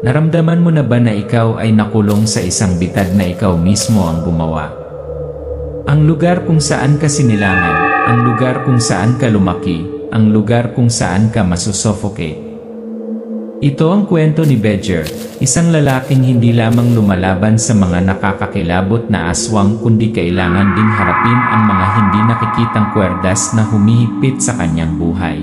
Naramdaman mo na ba na ikaw ay nakulong sa isang bitag na ikaw mismo ang gumawa? Ang lugar kung saan ka sinilangan, ang lugar kung saan ka lumaki, ang lugar kung saan ka masusuffocate. Ito ang kwento ni Bedger, isang lalaking hindi lamang lumalaban sa mga nakakakilabot na aswang kundi kailangan ding harapin ang mga hindi nakikitang kwerdas na humihigpit sa kanyang buhay.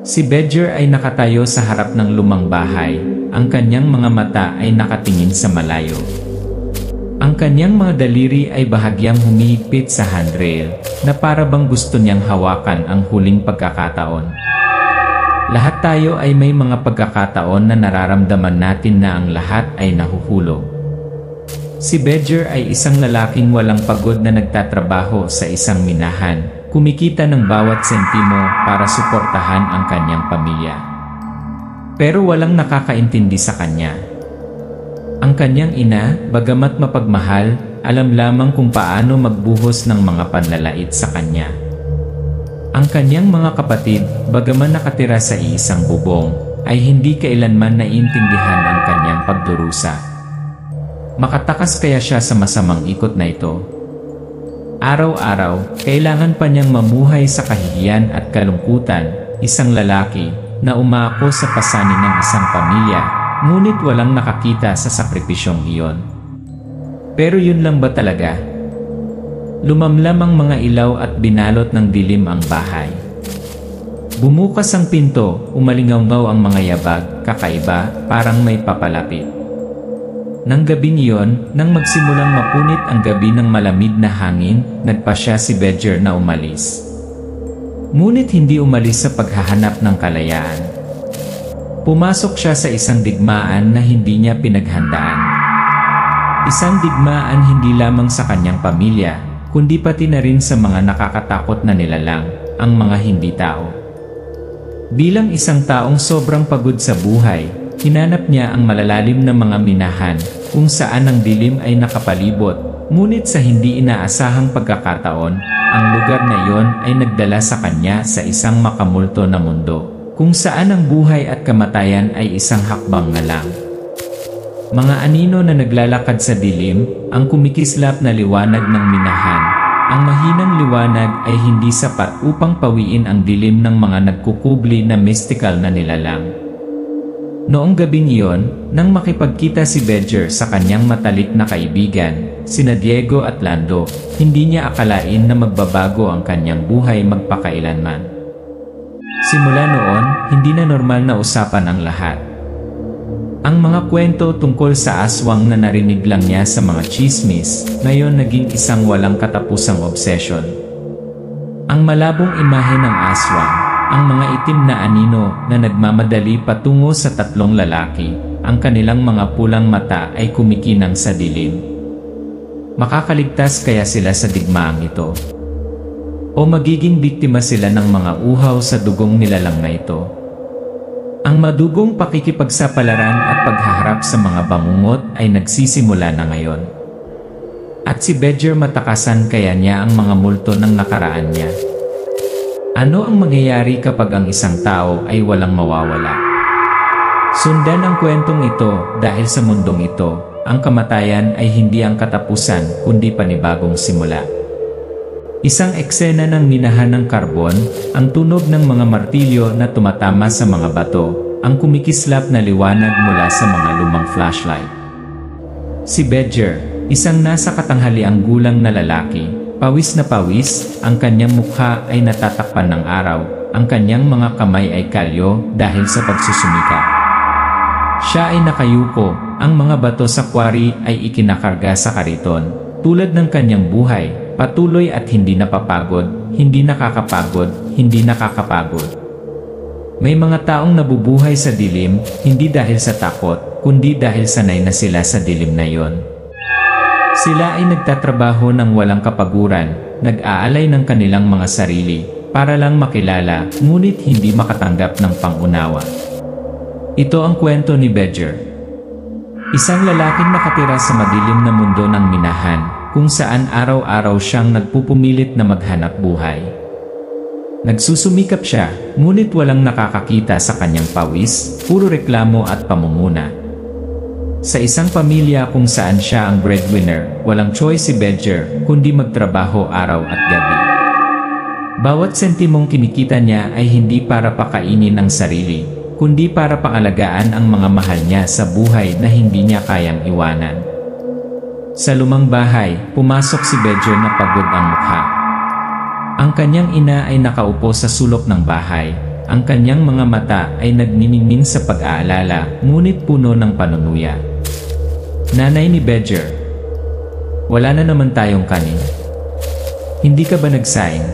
Si Bedger ay nakatayo sa harap ng lumang bahay, ang kanyang mga mata ay nakatingin sa malayo. Ang kanyang mga daliri ay bahagyang humihigpit sa handrail, na para bang gusto niyang hawakan ang huling pagkakataon. Lahat tayo ay may mga pagkakataon na nararamdaman natin na ang lahat ay nahuhulog. Si Bedger ay isang lalaking walang pagod na nagtatrabaho sa isang minahan, kumikita ng bawat sentimo para suportahan ang kanyang pamilya. Pero walang nakakaintindi sa kanya. Ang kanyang ina, bagamat mapagmahal, alam lamang kung paano magbuhos ng mga panlalait sa kanya. Ang kanyang mga kapatid, bagaman nakatira sa isang bubong, ay hindi kailanman naiintindihan ang kanyang pagdurusa. Makatakas kaya siya sa masamang ikot na ito? Araw-araw, kailangan pa niyang mamuhay sa kahihiyan at kalungkutan, isang lalaki na umako sa pasanin ng isang pamilya, ngunit walang nakakita sa sakripisyong iyon. Pero yun lang ba talaga? Lumamlam ang mga ilaw at binalot ng dilim ang bahay. Bumukas ang pinto, umalingaw-ngaw ang mga yabag, kakaiba, parang may papalapit. Nang gabing iyon, nang magsimulang mapunit ang gabi ng malamig na hangin, nagpasya si Bedger na umalis. Ngunit hindi umalis sa paghahanap ng kalayaan. Pumasok siya sa isang digmaan na hindi niya pinaghandaan. Isang digmaan hindi lamang sa kanyang pamilya, kundi pati na rin sa mga nakakatakot na nilalang, ang mga hindi tao. Bilang isang taong sobrang pagod sa buhay, hinanap niya ang malalalim na mga minahan, kung saan ang dilim ay nakapalibot, ngunit sa hindi inaasahang pagkakataon, ang lugar na iyon ay nagdala sa kanya sa isang makamulto na mundo, kung saan ang buhay at kamatayan ay isang hakbang na lang. Mga anino na naglalakad sa dilim, ang kumikislap na liwanag ng minahan. Ang mahinang liwanag ay hindi sapat upang pawiin ang dilim ng mga nagkukubli na mystical na nilalang. Noong gabing iyon, nang makipagkita si Bedger sa kanyang matalik na kaibigan, sina Diego at Lando, hindi niya akalain na magbabago ang kanyang buhay magpakailanman. Simula noon, hindi na normal na usapan ang lahat. Ang mga kwento tungkol sa aswang na narinig lang niya sa mga chismis, ngayon naging isang walang katapusang obsession. Ang malabong imahe ng aswang, ang mga itim na anino na nagmamadali patungo sa tatlong lalaki, ang kanilang mga pulang mata ay kumikinang sa dilim. Makakaligtas kaya sila sa digmaang ito? O magiging biktima sila ng mga uhaw sa dugong nilalang na ito? Ang madugong pakikipagsapalaran at paghaharap sa mga bangungot ay nagsisimula na ngayon. At si Bedger matakasan kaya niya ang mga multo ng nakaraan niya. Ano ang mangyayari kapag ang isang tao ay walang mawawala? Sundan ang kwentong ito dahil sa mundong ito, ang kamatayan ay hindi ang katapusan kundi panibagong simula. Isang eksena ng minahan ng karbon, ang tunog ng mga martilyo na tumatama sa mga bato, ang kumikislap na liwanag mula sa mga lumang flashlight. Si Bedger, isang nasa katanghaliang gulang na lalaki, pawis na pawis, ang kanyang mukha ay natatakpan ng araw, ang kanyang mga kamay ay kalyo dahil sa pagsusumikap. Siya ay nakayuko, ang mga bato sa quarry ay ikinakarga sa kariton, tulad ng kanyang buhay. Patuloy at hindi napapagod, hindi nakakapagod, hindi nakakapagod. May mga taong nabubuhay sa dilim, hindi dahil sa takot, kundi dahil sanay na sila sa dilim na yon. Sila ay nagtatrabaho ng walang kapaguran, nag-aalay ng kanilang mga sarili, para lang makilala, ngunit hindi makatanggap ng pangunawa. Ito ang kwento ni Bedger. Isang lalaking nakatira sa madilim na mundo ng minahan, kung saan araw-araw siyang nagpupumilit na maghanap buhay. Nagsusumikap siya, ngunit walang nakakakita sa kanyang pawis, puro reklamo at pamumuna. Sa isang pamilya kung saan siya ang breadwinner, walang choice si Bedger kundi magtrabaho araw at gabi. Bawat sentimong kinikita niya ay hindi para pakainin ang sarili, kundi para pangalagaan ang mga mahal niya sa buhay na hindi niya kayang iwanan. Sa lumang bahay, pumasok si Bedger na pagod ang mukha. Ang kanyang ina ay nakaupo sa sulok ng bahay. Ang kanyang mga mata ay nagniningning sa pag-aalala, ngunit puno ng panunuya. Nanay ni Bedger, wala na naman tayong kanin. Hindi ka ba nagsaing?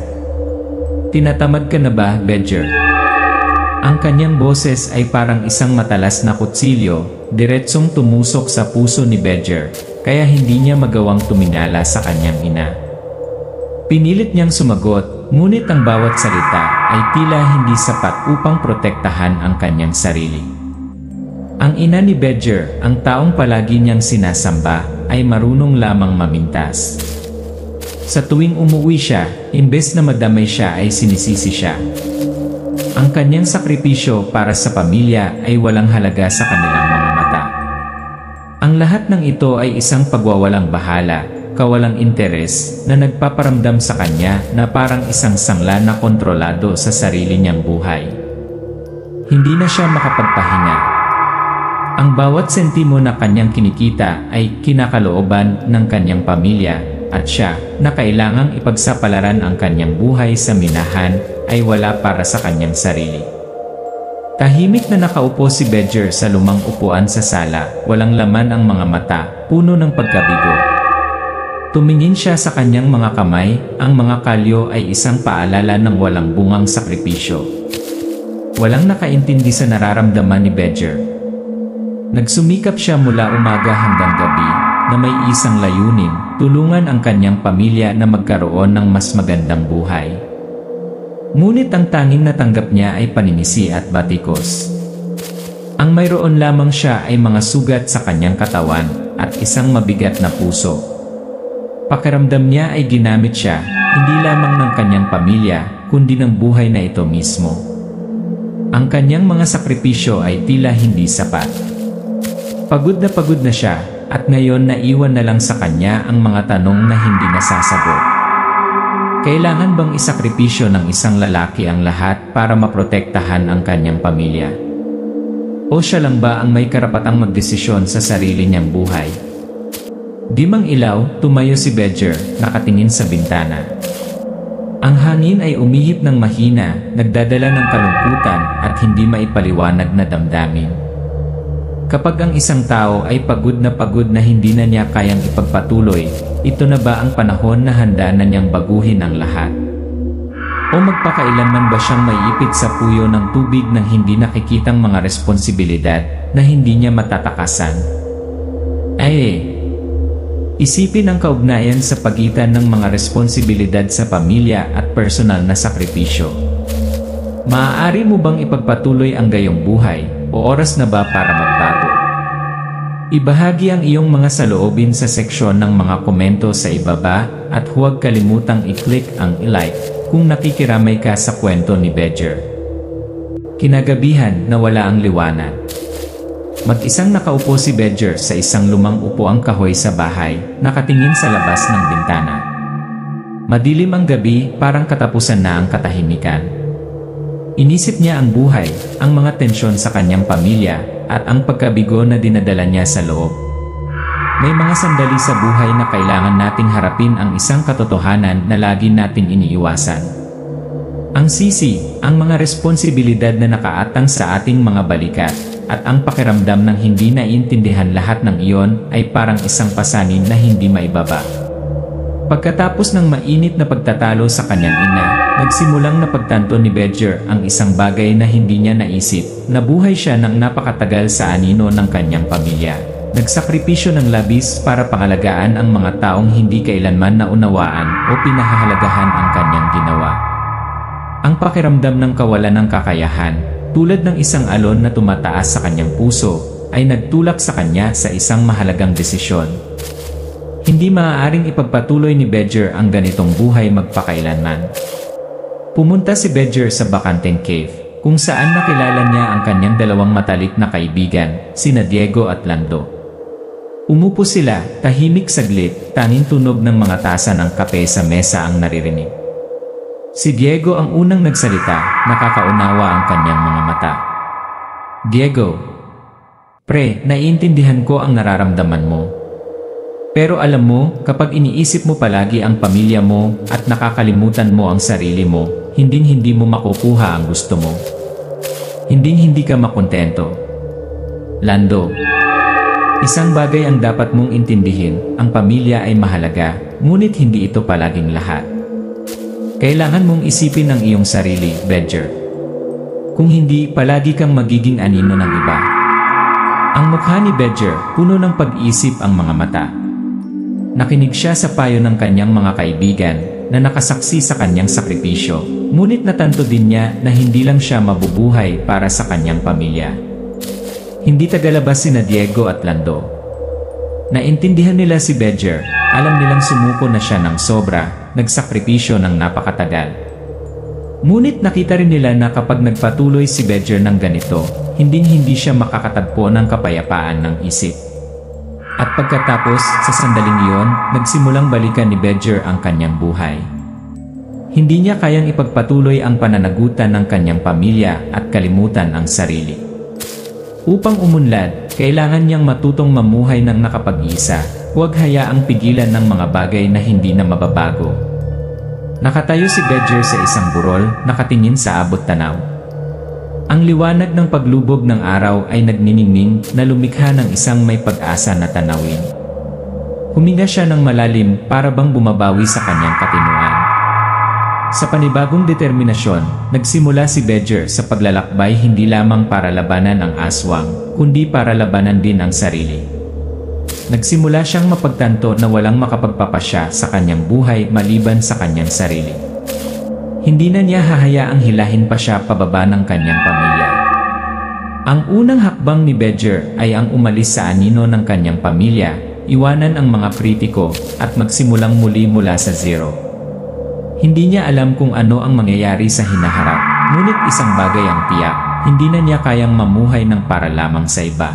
Tinatamad ka na ba, Bedger? Ang kanyang boses ay parang isang matalas na kutsilyo, diretsong tumusok sa puso ni Bedger, kaya hindi niya magawang tuminala sa kanyang ina. Pinilit niyang sumagot, ngunit ang bawat salita ay tila hindi sapat upang protektahan ang kanyang sarili. Ang ina ni Bedger, ang taong palagi niyang sinasamba, ay marunong lamang mamintas. Sa tuwing umuwi siya, imbes na madamay siya ay sinisisi siya. Ang kanyang sakripisyo para sa pamilya ay walang halaga sa kanilang mga mata. Ang lahat ng ito ay isang pagwawalang bahala, kawalang interes na nagpaparamdam sa kanya na parang isang sangla na kontrolado sa sarili niyang buhay. Hindi na siya makapagpahinga. Ang bawat sentimo na kanyang kinikita ay kinakalooban ng kanyang pamilya at siya na kailangang ipagsapalaran ang kanyang buhay sa minahan ay wala para sa kanyang sarili. Tahimik na nakaupo si Bedger sa lumang upuan sa sala, walang laman ang mga mata, puno ng pagkabigo. Tumingin siya sa kanyang mga kamay, ang mga kalyo ay isang paalala ng walang bungang sakripisyo. Walang nakaintindi sa nararamdaman ni Bedger. Nagsumikap siya mula umaga hanggang gabi, na may isang layunin, tulungan ang kanyang pamilya na magkaroon ng mas magandang buhay. Ngunit ang tanging natanggap niya ay paninisi at batikos. Ang mayroon lamang siya ay mga sugat sa kanyang katawan at isang mabigat na puso. Pakiramdam niya ay ginamit siya, hindi lamang ng kanyang pamilya, kundi ng buhay na ito mismo. Ang kanyang mga sakripisyo ay tila hindi sapat. Pagod na siya, at ngayon naiwan na lang sa kanya ang mga tanong na hindi nasasagot. Kailangan bang isakripisyo ng isang lalaki ang lahat para maprotektahan ang kanyang pamilya? O siya lang ba ang may karapatang magdesisyon sa sarili niyang buhay? Di mang ilaw, tumayo si Bedger, nakatingin sa bintana. Ang hangin ay umihip ng mahina, nagdadala ng kalungkutan at hindi maipaliwanag na damdamin. Kapag ang isang tao ay pagod na hindi na niya kayang ipagpatuloy, ito na ba ang panahon na handa na niyang baguhin ang lahat? O magpakailanman ba siyang maiipit sa puyo ng tubig ng hindi nakikitang mga responsibilidad na hindi niya matatakasan? Isipin ang kaugnayan sa pagitan ng mga responsibilidad sa pamilya at personal na sakripisyo. Maaari mo bang ipagpatuloy ang gayong buhay o oras na ba para magbago? Ibahagi ang iyong mga saloobin sa seksyon ng mga komento sa ibaba at huwag kalimutang i-click ang i-like kung nakikiramay ka sa kwento ni Bedger. Kinagabihan na wala ang liwanag. Mag-isang nakaupo si Bedger sa isang lumang upuang kahoy sa bahay, nakatingin sa labas ng bintana. Madilim ang gabi, parang katapusan na ang katahimikan. Inisip niya ang buhay, ang mga tensyon sa kanyang pamilya, at ang pagkabigo na dinadala niya sa loob. May mga sandali sa buhay na kailangan nating harapin ang isang katotohanan na lagi nating iniiwasan. Ang sisi, ang mga responsibilidad na nakaatang sa ating mga balikat, at ang pakiramdam ng hindi naiintindihan lahat ng iyon ay parang isang pasanin na hindi maibaba. Pagkatapos ng mainit na pagtatalo sa kanyang ina, nagsimulang napagtanto ni Bedger ang isang bagay na hindi niya naisip, na buhay siya ng napakatagal sa anino ng kanyang pamilya. Nagsakripisyo ng labis para pangalagaan ang mga taong hindi kailanman naunawaan o pinahahalagahan ang kanyang ginawa. Ang pakiramdam ng kawalan ng kakayahan, tulad ng isang alon na tumataas sa kanyang puso, ay nagtulak sa kanya sa isang mahalagang desisyon. Hindi maaaring ipagpatuloy ni Bedger ang ganitong buhay magpakailanman. Pumunta si Bedger sa bakanteng cave, kung saan nakilala niya ang kanyang dalawang matalik na kaibigan, sina Diego at Lando. Umupo sila, tahimik saglit, tanging tunog ng mga tasa ng kape sa mesa ang naririnig. Si Diego ang unang nagsalita, nakakaunawa ang kanyang mga mata. Diego, pre, naiintindihan ko ang nararamdaman mo. Pero alam mo, kapag iniisip mo palagi ang pamilya mo at nakakalimutan mo ang sarili mo, hinding-hindi mo makukuha ang gusto mo. Hinding-hindi ka makontento. Lando, isang bagay ang dapat mong intindihin, ang pamilya ay mahalaga, ngunit hindi ito palaging lahat. Kailangan mong isipin ang iyong sarili, Bedger. Kung hindi, palagi kang magiging anino ng iba. Ang mukha ni Bedger, puno ng pag-iisip ang mga mata. Nakinig siya sa payo ng kanyang mga kaibigan na nakasaksi sa kanyang sakripisyo, ngunit natanto din niya na hindi lang siya mabubuhay para sa kanyang pamilya. Hindi tagalabas sina Diego at Lando. Naintindihan nila si Bedger, alam nilang sumuko na siya ng sobra, nagsakripisyo ng napakatagal. Ngunit nakita rin nila na kapag nagpatuloy si Bedger ng ganito, hinding-hindi siya makakatagpo ng kapayapaan ng isip. At pagkatapos, sa sandaling iyon, nagsimulang balikan ni Bedger ang kanyang buhay. Hindi niya kayang ipagpatuloy ang pananagutan ng kanyang pamilya at kalimutan ang sarili. Upang umunlad, kailangan niyang matutong mamuhay ng nakapag-isa, huwag hayaang pigilan ng mga bagay na hindi na mababago. Nakatayo si Bedger sa isang burol, nakatingin sa abot tanaw. Ang liwanag ng paglubog ng araw ay nagniningning na lumikha ng isang may pag-asa na tanawin. Huminga siya ng malalim para bang bumabawi sa kanyang katinuan. Sa panibagong determinasyon, nagsimula si Bedger sa paglalakbay hindi lamang para labanan ang aswang, kundi para labanan din ang sarili. Nagsimula siyang mapagtanto na walang makapagpapasya sa kanyang buhay maliban sa kanyang sarili. Hindi na niya hahayaang hilahin pa siya pababa ng kanyang pamilya. Ang unang hakbang ni Bedger ay ang umalis sa anino ng kanyang pamilya, iwanan ang mga kritiko, at magsimulang muli mula sa zero. Hindi niya alam kung ano ang mangyayari sa hinaharap, ngunit isang bagay ang tiyak, hindi na niya kayang mamuhay ng para lamang sa iba.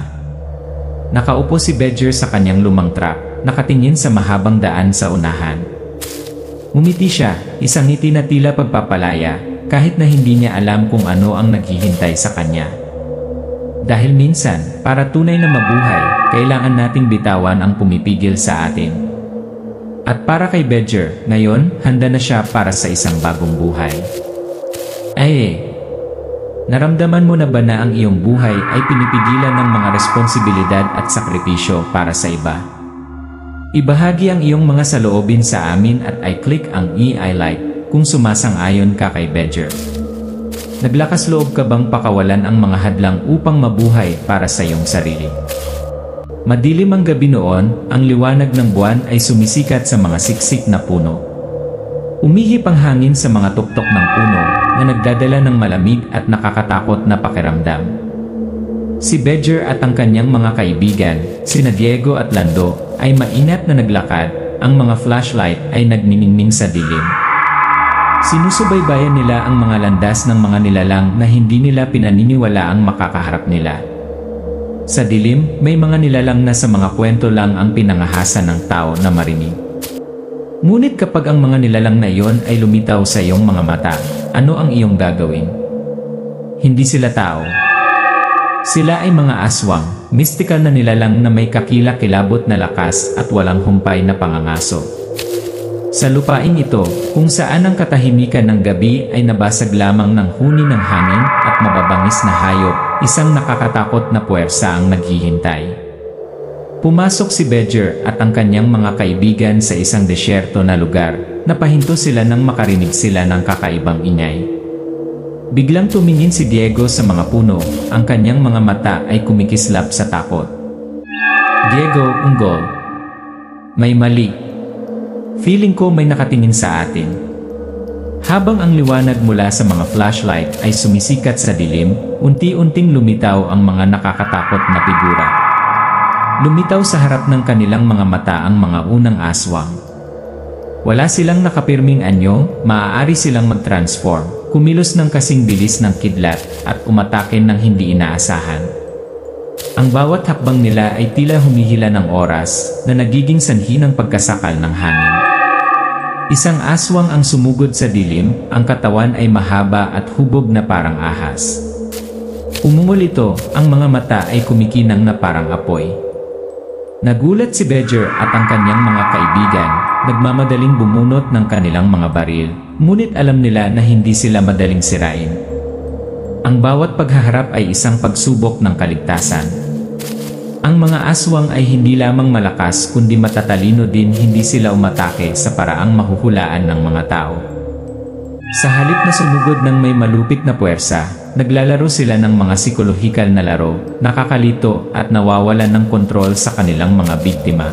Nakaupo si Bedger sa kanyang lumang truck, nakatingin sa mahabang daan sa unahan. Umiti siya, isang ngiti na tila pagpapalaya, kahit na hindi niya alam kung ano ang naghihintay sa kanya. Dahil minsan, para tunay na mabuhay, kailangan nating bitawan ang pumipigil sa atin. At para kay Bedger, ngayon, handa na siya para sa isang bagong buhay. Naramdaman mo na ba na ang iyong buhay ay pinipigilan ng mga responsibilidad at sakripisyo para sa iba? Ibahagi ang iyong mga saloobin sa amin at i-click ang I like kung sumasang-ayon ka kay Bedger. Naglakas loob ka bang pakawalan ang mga hadlang upang mabuhay para sa iyong sarili? Madilim ang gabi noon, ang liwanag ng buwan ay sumisikat sa mga siksik na puno. Umihip ang hangin sa mga tuktok ng puno na nagdadala ng malamig at nakakatakot na pakiramdam. Si Bedger at ang kanyang mga kaibigan, sina Diego at Lando, ay maingat na naglakad, ang mga flashlight ay nagniningning sa dilim. Sinusubaybayan nila ang mga landas ng mga nilalang na hindi nila pinaniniwala ang makakaharap nila. Sa dilim, may mga nilalang na sa mga kwento lang ang pinangahasan ng tao na marinig. Ngunit kapag ang mga nilalang na iyon ay lumitaw sa iyong mga mata, ano ang iyong gagawin? Hindi sila tao. Sila ay mga aswang, mystical na nilalang na may kakilakilabot na lakas at walang humpay na pangangaso. Sa lupain ito, kung saan ang katahimikan ng gabi ay nabasag lamang ng huni ng hangin at mababangis na hayop, isang nakakatakot na puwersa ang naghihintay. Pumasok si Bedger at ang kanyang mga kaibigan sa isang desyerto na lugar, napahinto sila nang makarinig sila ng kakaibang ingay. Biglang tumingin si Diego sa mga puno, ang kanyang mga mata ay kumikislap sa takot. Diego, Unggol. May mali. Feeling ko may nakatingin sa atin. Habang ang liwanag mula sa mga flashlight ay sumisikat sa dilim, unti-unting lumitaw ang mga nakakatakot na figura. Lumitaw sa harap ng kanilang mga mata ang mga unang aswang. Wala silang nakapirming anyo, maaari silang mag-transform, kumilos ng kasing bilis ng kidlat, at umatake ng hindi inaasahan. Ang bawat hakbang nila ay tila humihila ng oras, na nagiging sanhi ng pagkasakal ng hangin. Isang aswang ang sumugod sa dilim, ang katawan ay mahaba at hubog na parang ahas. Umungol ito, ang mga mata ay kumikinang na parang apoy. Nagulat si Badger at ang kanyang mga kaibigan, nagmamadaling bumunot ng kanilang mga baril, ngunit alam nila na hindi sila madaling sirain. Ang bawat paghaharap ay isang pagsubok ng kaligtasan. Ang mga aswang ay hindi lamang malakas kundi matatalino din, hindi sila umatake sa paraang mahuhulaan ng mga tao. Sa halip na sumugod ng may malupit na puwersa, naglalaro sila ng mga psikolohikal na laro, nakakalito at nawawalan ng kontrol sa kanilang mga biktima.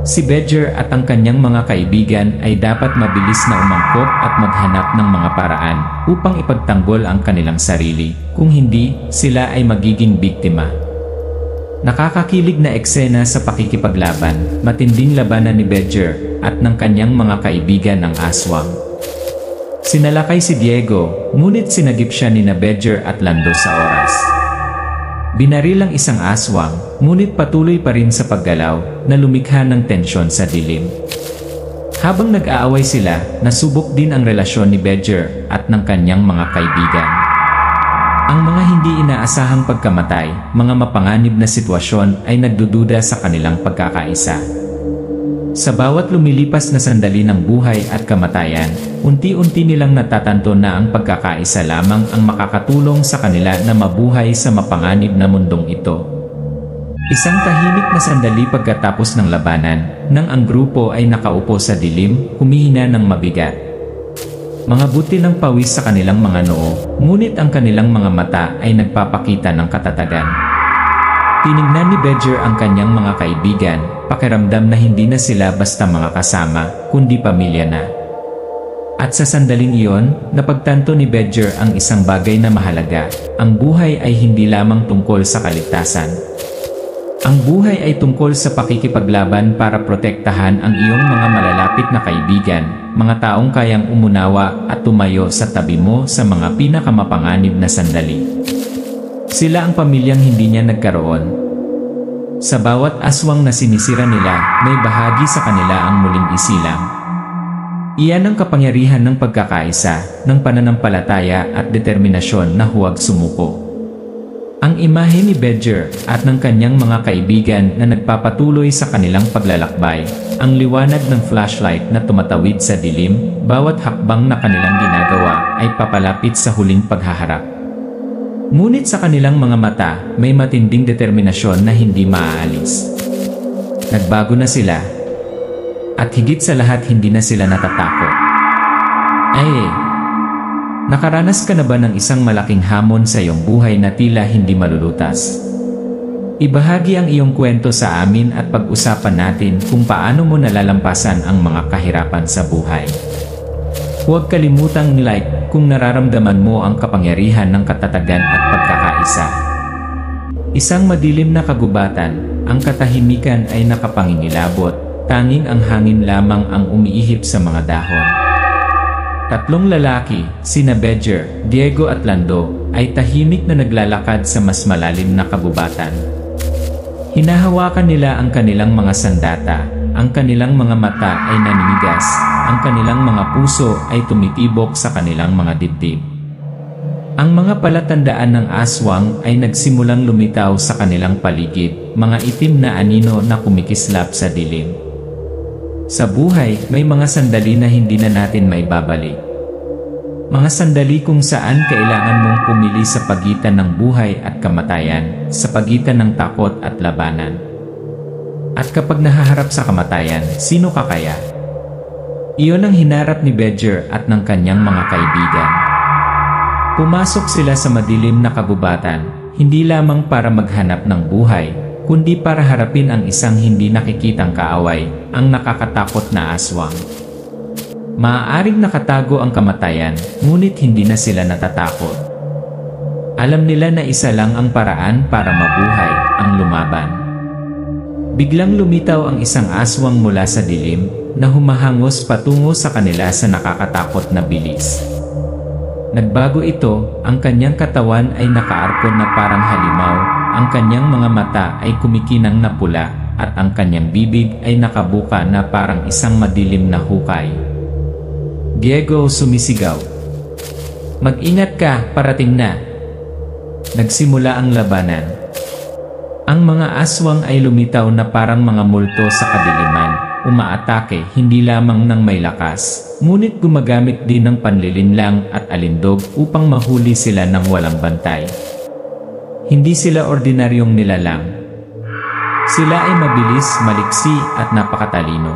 Si Badger at ang kanyang mga kaibigan ay dapat mabilis na umangkop at maghanap ng mga paraan upang ipagtanggol ang kanilang sarili, kung hindi, sila ay magiging biktima. Nakakakilig na eksena sa pakikipaglaban, matinding labanan ni Badger at ng kanyang mga kaibigan ng aswang. Sinalakay si Diego, ngunit sinagip siya ni Badger at Lando sa oras. Binaril ang isang aswang, ngunit patuloy pa rin sa paggalaw na lumikha ng tensyon sa dilim. Habang nag-aaway sila, nasubok din ang relasyon ni Badger at ng kanyang mga kaibigan. Ang mga hindi inaasahang pagkamatay, mga mapanganib na sitwasyon ay nagdududa sa kanilang pagkakaisa. Sa bawat lumilipas na sandali ng buhay at kamatayan, unti-unti nilang natatanto na ang pagkakaisa lamang ang makakatulong sa kanila na mabuhay sa mapanganib na mundong ito. Isang tahimik na sandali pagkatapos ng labanan, nang ang grupo ay nakaupo sa dilim, humihina ng mabigat. Mga buti ng pawis sa kanilang mga noo, ngunit ang kanilang mga mata ay nagpapakita ng katatagan. Tinignan ni Badger ang kanyang mga kaibigan, pakiramdam na hindi na sila basta mga kasama, kundi pamilya na. At sa sandaling iyon, napagtanto ni Badger ang isang bagay na mahalaga, ang buhay ay hindi lamang tungkol sa kaligtasan. Ang buhay ay tungkol sa pakikipaglaban para protektahan ang iyong mga malalapit na kaibigan, mga taong kayang umunawa at tumayo sa tabi mo sa mga pinakamapanganib na sandali. Sila ang pamilyang hindi niya nagkaroon. Sa bawat aswang na sinisira nila, may bahagi sa kanila ang muling isilang. Iyan ang kapangyarihan ng pagkakaisa, ng pananampalataya at determinasyon na huwag sumuko. Ang imahe ni Badger at ng kanyang mga kaibigan na nagpapatuloy sa kanilang paglalakbay, ang liwanag ng flashlight na tumatawid sa dilim, bawat hakbang na kanilang ginagawa ay papalapit sa huling paghaharap. Ngunit sa kanilang mga mata, may matinding determinasyon na hindi maaalis. Nagbago na sila. At higit sa lahat, hindi na sila natatakot. Nakaranas ka na ba ng isang malaking hamon sa iyong buhay na tila hindi malulutas? Ibahagi ang iyong kwento sa amin at pag-usapan natin kung paano mo nalalampasan ang mga kahirapan sa buhay. Huwag kalimutang like kung nararamdaman mo ang kapangyarihan ng katatagan at pagkakaisa. Isang madilim na kagubatan, ang katahimikan ay nakapangingilabot, tanging ang hangin lamang ang umiihip sa mga dahon. Tatlong lalaki, sina Badger, Diego at Lando, ay tahimik na naglalakad sa mas malalim na kagubatan. Hinahawakan nila ang kanilang mga sandata, ang kanilang mga mata ay naninigas, ang kanilang mga puso ay tumitibok sa kanilang mga dibdib. Ang mga palatandaan ng aswang ay nagsimulang lumitaw sa kanilang paligid, mga itim na anino na kumikislap sa dilim. Sa buhay, may mga sandali na hindi na natin maibabalik. Mga sandali kung saan kailangan mong pumili sa pagitan ng buhay at kamatayan, sa pagitan ng takot at labanan. At kapag nahaharap sa kamatayan, sino ka kaya? Iyon ang hinarap ni Badger at ng kanyang mga kaibigan. Pumasok sila sa madilim na kagubatan, hindi lamang para maghanap ng buhay, kundi para harapin ang isang hindi nakikitang kaaway, ang nakakatakot na aswang. Maaaring nakatago ang kamatayan, ngunit hindi na sila natatakot. Alam nila na isa lang ang paraan para mabuhay, ang lumaban. Biglang lumitaw ang isang aswang mula sa dilim na humahangos patungo sa kanila sa nakakatakot na bilis. Nagbago ito, ang kanyang katawan ay nakaarko na parang halimaw, ang kanyang mga mata ay kumikinang na pula, at ang kanyang bibig ay nakabuka na parang isang madilim na hukay. Diego sumisigaw. Mag-ingat ka, parating na. Nagsimula ang labanan. Ang mga aswang ay lumitaw na parang mga multo sa kadiliman, umaatake hindi lamang ng may lakas, ngunit gumagamit din ng panlilinlang at alindog upang mahuli sila ng walang bantay. Hindi sila ordinaryong nilalang. Sila ay mabilis, maliksi at napakatalino.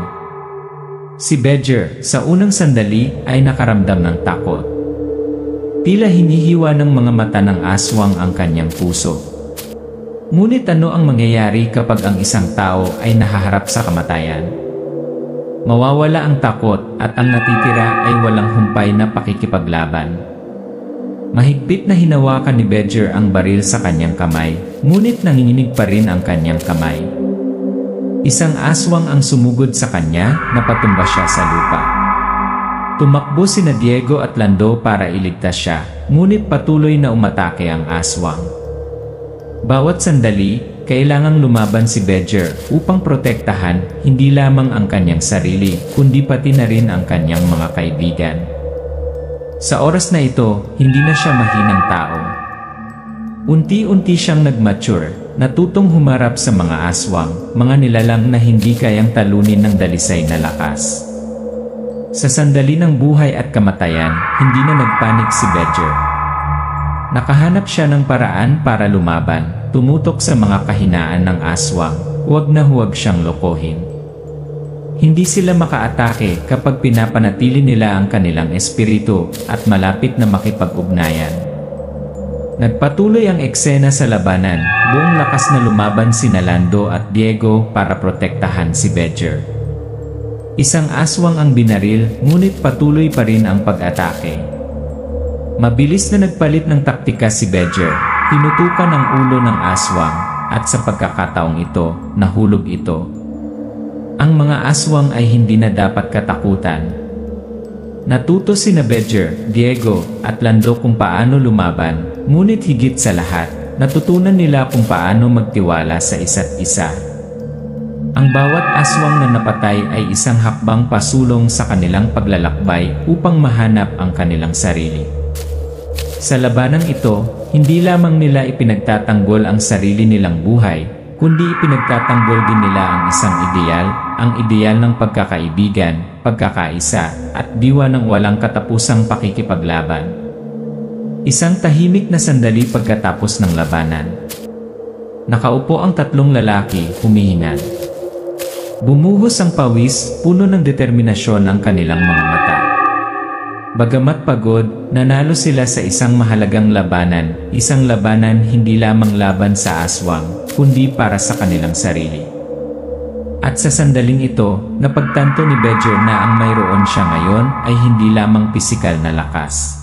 Si Badger, sa unang sandali, ay nakaramdam ng takot. Tila hinihiwa ng mga mata ng aswang ang kanyang puso. Ngunit ano ang mangyayari kapag ang isang tao ay nahaharap sa kamatayan? Mawawala ang takot at ang natitira ay walang humpay na pakikipaglaban. Mahigpit na hinawakan ni Badger ang baril sa kanyang kamay, ngunit nanginginig pa rin ang kanyang kamay. Isang aswang ang sumugod sa kanya, napatumba siya sa lupa. Tumakbo sina Diego at Lando para iligtas siya, ngunit patuloy na umatake ang aswang. Bawat sandali, kailangang lumaban si Badger upang protektahan hindi lamang ang kanyang sarili, kundi pati na rin ang kanyang mga kaibigan. Sa oras na ito, hindi na siya mahinang tao. Unti-unti siyang nag-mature, natutong humarap sa mga aswang, mga nilalang na hindi kayang talunin ng dalisay na lakas. Sa sandali ng buhay at kamatayan, hindi na nagpanik si Badger. Nakahanap siya ng paraan para lumaban, tumutok sa mga kahinaan ng aswang, huwag na huwag siyang lokohin. Hindi sila makaatake kapag pinapanatili nila ang kanilang espiritu at malapit na makipag-ugnayan. Nagpatuloy ang eksena sa labanan, buong lakas na lumaban sina Lando at Diego para protektahan si Badger. Isang aswang ang binaril, ngunit patuloy pa rin ang pag-atake. Mabilis na nagpalit ng taktika si Badger, tinutukan ang ulo ng aswang, at sa pagkakataong ito, nahulog ito. Ang mga aswang ay hindi na dapat katakutan. Natuto sina Badger, Diego, at Lando kung paano lumaban, ngunit higit sa lahat, natutunan nila kung paano magtiwala sa isa't isa. Ang bawat aswang na napatay ay isang hakbang pasulong sa kanilang paglalakbay upang mahanap ang kanilang sarili. Sa labanang ito, hindi lamang nila ipinagtatanggol ang sarili nilang buhay, kundi ipinagtatanggol din nila ang ideal ng pagkakaibigan, pagkakaisa, at diwa ng walang katapusang pakikipaglaban. Isang tahimik na sandali pagkatapos ng labanan. Nakaupo ang tatlong lalaki, humihinga. Bumuhos ang pawis, puno ng determinasyon ang kanilang mga mata. Bagamat pagod, nanalo sila sa isang mahalagang labanan, isang labanan hindi lamang laban sa aswang, kundi para sa kanilang sarili. At sa sandaling ito, napagtanto ni Badger na ang mayroon siya ngayon ay hindi lamang pisikal na lakas.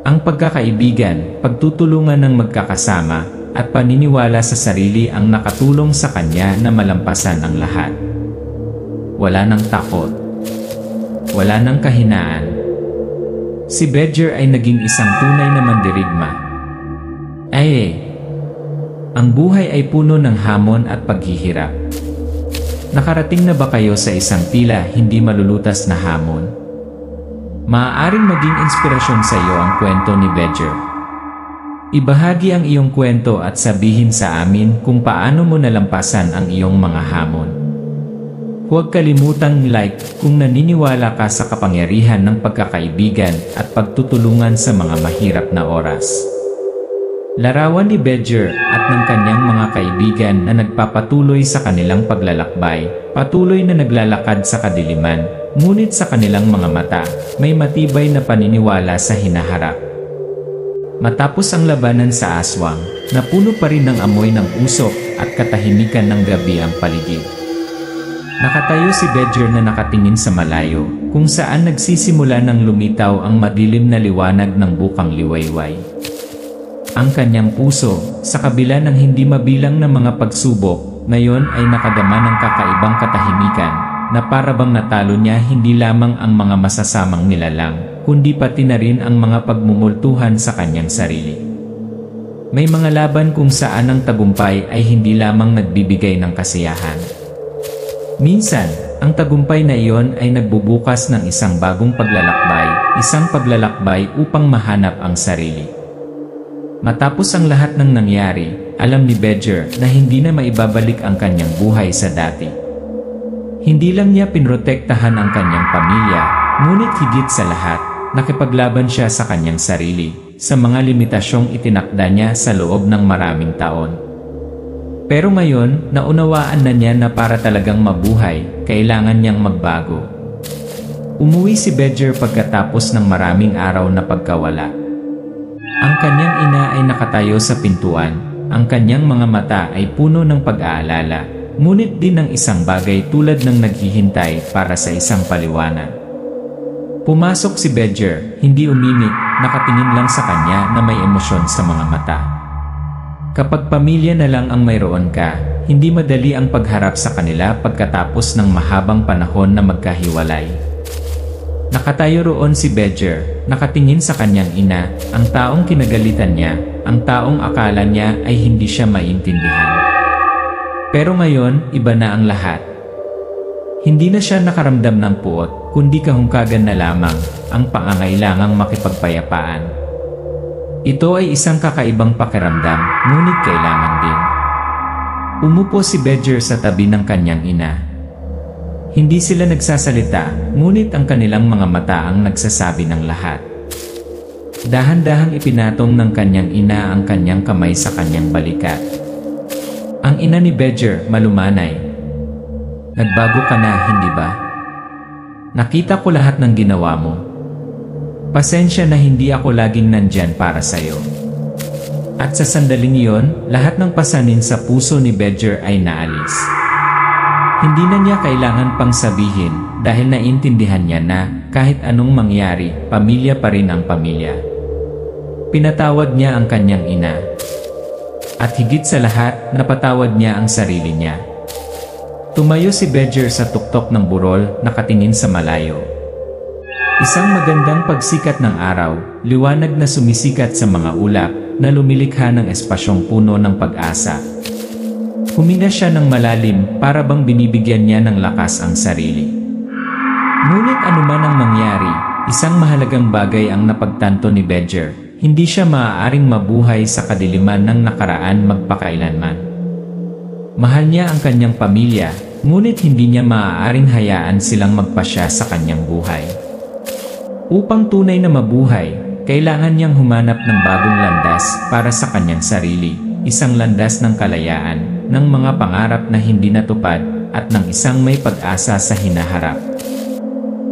Ang pagkakaibigan, pagtutulungan ng magkakasama, at paniniwala sa sarili ang nakatulong sa kanya na malampasan ang lahat. Wala nang takot. Wala nang kahinaan. Si Badger ay naging isang tunay na mandirigma. Ang buhay ay puno ng hamon at paghihirap. Nakarating na ba kayo sa isang tila hindi malulutas na hamon? Maaaring maging inspirasyon sa iyo ang kwento ni Badger. Ibahagi ang iyong kwento at sabihin sa amin kung paano mo nalampasan ang iyong mga hamon. Huwag kalimutang like kung naniniwala ka sa kapangyarihan ng pagkakaibigan at pagtutulungan sa mga mahirap na oras. Larawan ni Badger at ng kanyang mga kaibigan na nagpapatuloy sa kanilang paglalakbay, patuloy na naglalakad sa kadiliman, ngunit sa kanilang mga mata, may matibay na paniniwala sa hinaharap. Matapos ang labanan sa aswang, napuno pa rin ng amoy ng usok at katahimikan ng gabi ang paligid. Nakatayo si Badger na nakatingin sa malayo, kung saan nagsisimula ng lumitaw ang madilim na liwanag ng bukang liwayway. Ang kanyang puso, sa kabila ng hindi mabilang na mga pagsubok, ngayon ay nakadama ng kakaibang katahimikan, na para bang natalo niya hindi lamang ang mga masasamang nilalang, kundi pati na rin ang mga pagmumultuhan sa kanyang sarili. May mga laban kung saan ang tagumpay ay hindi lamang nagbibigay ng kasiyahan. Minsan, ang tagumpay na iyon ay nagbubukas ng isang bagong paglalakbay upang mahanap ang sarili. Matapos ang lahat ng nangyari, alam ni Badger na hindi na maibabalik ang kanyang buhay sa dati. Hindi lang niya pinrotektahan ang kanyang pamilya, ngunit higit sa lahat, nakipaglaban siya sa kanyang sarili, sa mga limitasyong itinakda niya sa loob ng maraming taon. Pero ngayon, naunawaan na niya na para talagang mabuhay, kailangan niyang magbago. Umuwi si Badger pagkatapos ng maraming araw na pagkawala. Ang kanyang ina ay nakatayo sa pintuan, ang kanyang mga mata ay puno ng pag-aalala, ngunit din ng isang bagay tulad ng naghihintay para sa isang paliwanag. Pumasok si Badger, hindi umimik, nakatingin lang sa kanya na may emosyon sa mga mata. Kapag pamilya na lang ang mayroon ka, hindi madali ang pagharap sa kanila pagkatapos ng mahabang panahon na magkahiwalay. Nakatayo roon si Badger, nakatingin sa kanyang ina, ang taong kinagalitan niya, ang taong akala niya ay hindi siya maintindihan. Pero ngayon, iba na ang lahat. Hindi na siya nakaramdam ng puot, kundi kahungkagan na lamang, ang pangangailangang makipagpayapaan. Ito ay isang kakaibang pakiramdam, ngunit kailangan din. Umupo si Badger sa tabi ng kanyang ina. Hindi sila nagsasalita, ngunit ang kanilang mga mata ang nagsasabi ng lahat. Dahan-dahang ipinatong ng kanyang ina ang kanyang kamay sa kanyang balikat. Ang ina ni Badger, malumanay. Nagbago ka na, hindi ba? Nakita ko lahat ng ginawa mo. Pasensya na hindi ako laging nandyan para sa'yo. At sa sandaling iyon, lahat ng pasanin sa puso ni Badger ay naalis. Hindi na niya kailangan pang sabihin dahil naintindihan niya na kahit anong mangyari, pamilya pa rin ang pamilya. Pinatawad niya ang kanyang ina. At higit sa lahat, napatawad niya ang sarili niya. Tumayo si Badger sa tuktok ng burol, nakatingin sa malayo. Isang magandang pagsikat ng araw, liwanag na sumisikat sa mga ulap, na lumilikha ng espasyong puno ng pag-asa. Huminga siya ng malalim, para bang binibigyan niya ng lakas ang sarili. Ngunit anuman ang mangyari, isang mahalagang bagay ang napagtanto ni Badger, hindi siya maaaring mabuhay sa kadiliman ng nakaraan magpakailanman. Mahal niya ang kanyang pamilya, ngunit hindi niya maaaring hayaan silang magpasya sa kanyang buhay. Upang tunay na mabuhay, kailangan niyang humanap ng bagong landas para sa kanyang sarili, isang landas ng kalayaan, ng mga pangarap na hindi natupad, at ng isang may pag-asa sa hinaharap.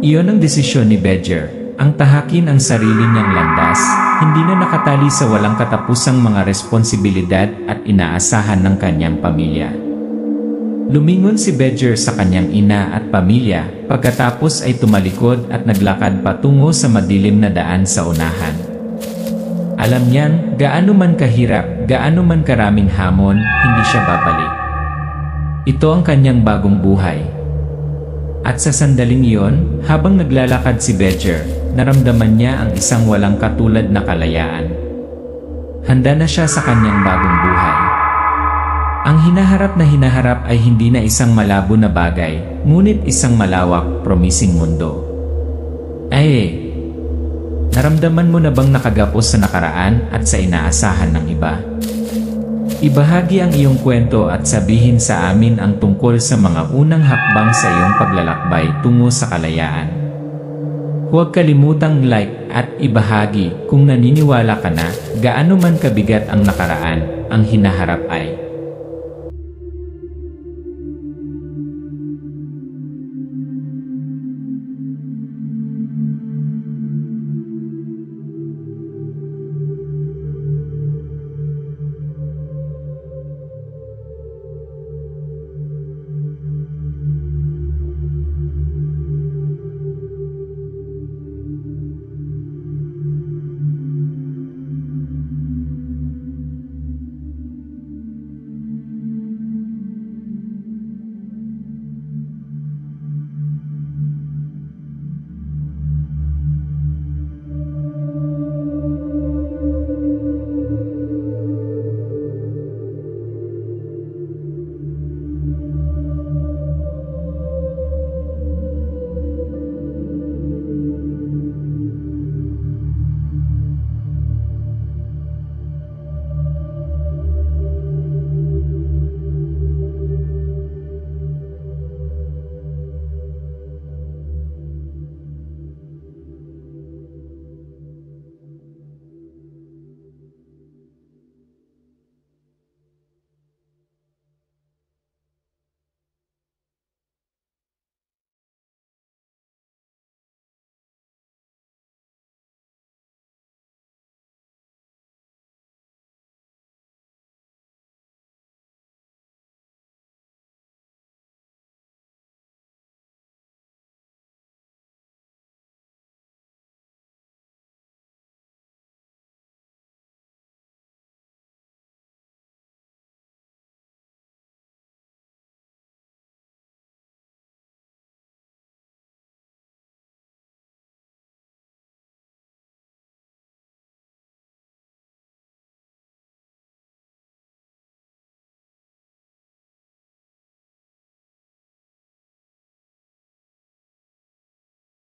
Iyon ang desisyon ni Badger, ang tahakin ang sarili niyang landas, hindi na nakatali sa walang katapusang mga responsibilidad at inaasahan ng kanyang pamilya. Lumingon si Badger sa kanyang ina at pamilya, pagkatapos ay tumalikod at naglakad patungo sa madilim na daan sa unahan. Alam niyang, gaano man kahirap, gaano man karaming hamon, hindi siya babalik. Ito ang kanyang bagong buhay. At sa sandaling iyon, habang naglalakad si Badger, naramdaman niya ang isang walang katulad na kalayaan. Handa na siya sa kanyang bagong buhay. Ang hinaharap ay hindi na isang malabo na bagay, ngunit isang malawak, promising mundo. Naramdaman mo na bang nakagapos sa nakaraan at sa inaasahan ng iba? Ibahagi ang iyong kwento at sabihin sa amin ang tungkol sa mga unang hakbang sa iyong paglalakbay tungo sa kalayaan. Huwag kalimutang like at ibahagi kung naniniwala ka na gaano man kabigat ang nakaraan, ang hinaharap ay